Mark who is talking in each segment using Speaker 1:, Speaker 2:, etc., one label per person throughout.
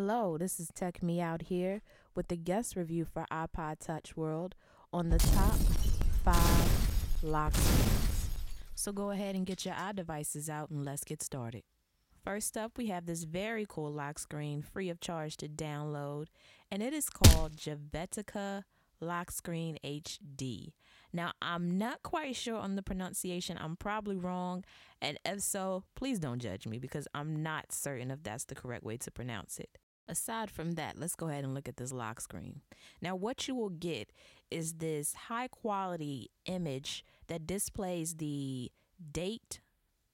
Speaker 1: Hello, this is TechMe0ut here with the guest review for iPod Touch World on the top 5 lock screens. So go ahead and get your iDevices out and let's get started. First up, we have this very cool lock screen free of charge to download, and it is called Jkyvetica Lockscreen HD. Now, I'm not quite sure on the pronunciation. I'm probably wrong, and if so, please don't judge me because I'm not certain if that's the correct way to pronounce it. Aside from that, let's go ahead and look at this lock screen. Now, what you will get is this high quality image that displays the date,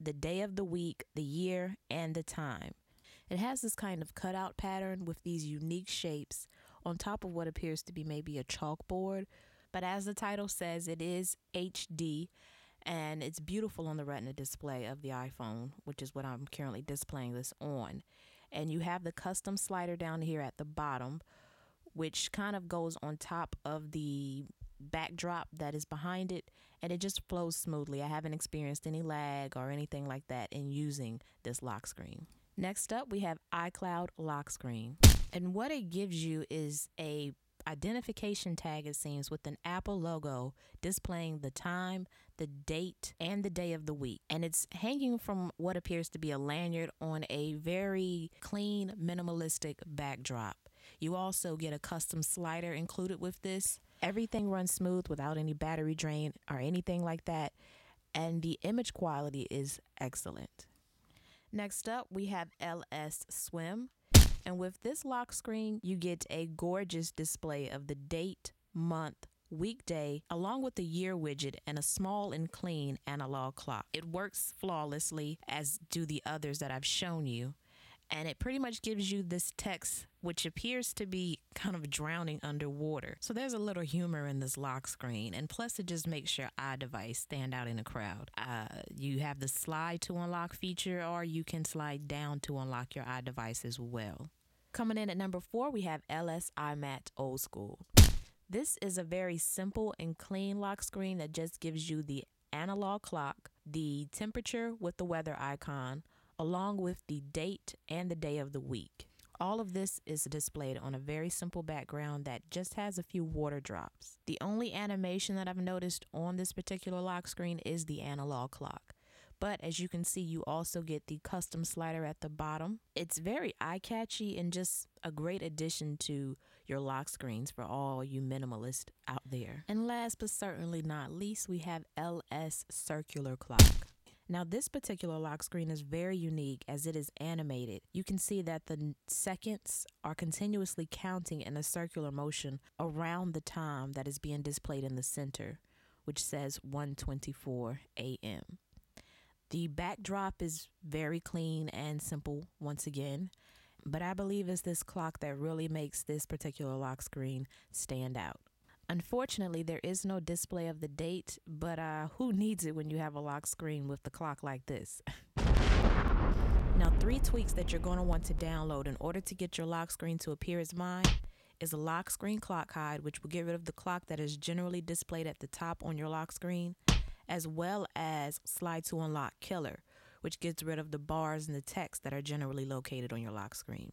Speaker 1: the day of the week, the year, and the time. It has this kind of cutout pattern with these unique shapes on top of what appears to be maybe a chalkboard. But as the title says, it is HD, and it's beautiful on the Retina display of the iPhone, which is what I'm currently displaying this on. And you have the custom slider down here at the bottom, which kind of goes on top of the backdrop that is behind it, and it just flows smoothly. I haven't experienced any lag or anything like that in using this lock screen. Next up, we have iCloud Lockscreen, and what it gives you is a identification tag, it seems, with an Apple logo displaying the time, the date, and the day of the week. And it's hanging from what appears to be a lanyard on a very clean, minimalistic backdrop. You also get a custom slider included with this. Everything runs smooth without any battery drain or anything like that, and the image quality is excellent. Next up, we have LS Swim. And with this lock screen, you get a gorgeous display of the date, month, weekday, along with the year widget and a small and clean analog clock. It works flawlessly, as do the others that I've shown you. And it pretty much gives you this text, which appears to be kind of drowning underwater. So there's a little humor in this lock screen, and plus it just makes your iDevice stand out in a crowd. You have the slide to unlock feature, or you can slide down to unlock your iDevice as well. Coming in at number 4, we have LS iMatte Old School. This is a very simple and clean lock screen that just gives you the analog clock, the temperature with the weather icon, along with the date and the day of the week. All of this is displayed on a very simple background that just has a few water drops. The only animation that I've noticed on this particular lock screen is the analog clock. But as you can see, you also get the custom slider at the bottom. It's very eye-catchy and just a great addition to your lock screens for all you minimalists out there. And last but certainly not least, we have LS Circular Clock. Now, this particular lock screen is very unique as it is animated. You can see that the seconds are continuously counting in a circular motion around the time that is being displayed in the center, which says 1:24 a.m. The backdrop is very clean and simple once again, but I believe it's this clock that really makes this particular lock screen stand out. Unfortunately, there is no display of the date, but who needs it when you have a lock screen with the clock like this? Now, 3 tweaks that you're going to want to download in order to get your lock screen to appear as mine is a lock screen clock hide, which will get rid of the clock that is generally displayed at the top on your lock screen, as well as slide to unlock killer, which gets rid of the bars and the text that are generally located on your lock screen.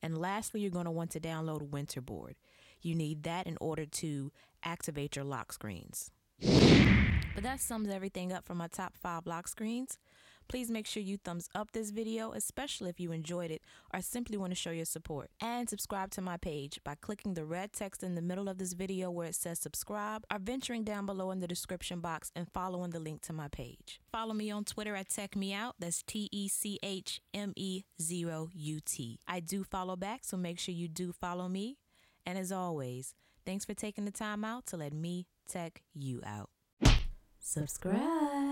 Speaker 1: And lastly, you're going to want to download Winterboard. You need that in order to activate your lock screens. But that sums everything up for my top 5 lock screens. Please make sure you thumbs up this video, especially if you enjoyed it or simply want to show your support. And subscribe to my page by clicking the red text in the middle of this video where it says subscribe, or venturing down below in the description box and following the link to my page. Follow me on Twitter at TechMe0ut, that's TechMe0ut. I do follow back, so make sure you do follow me. And as always, thanks for taking the time out to let me tech you out. Subscribe.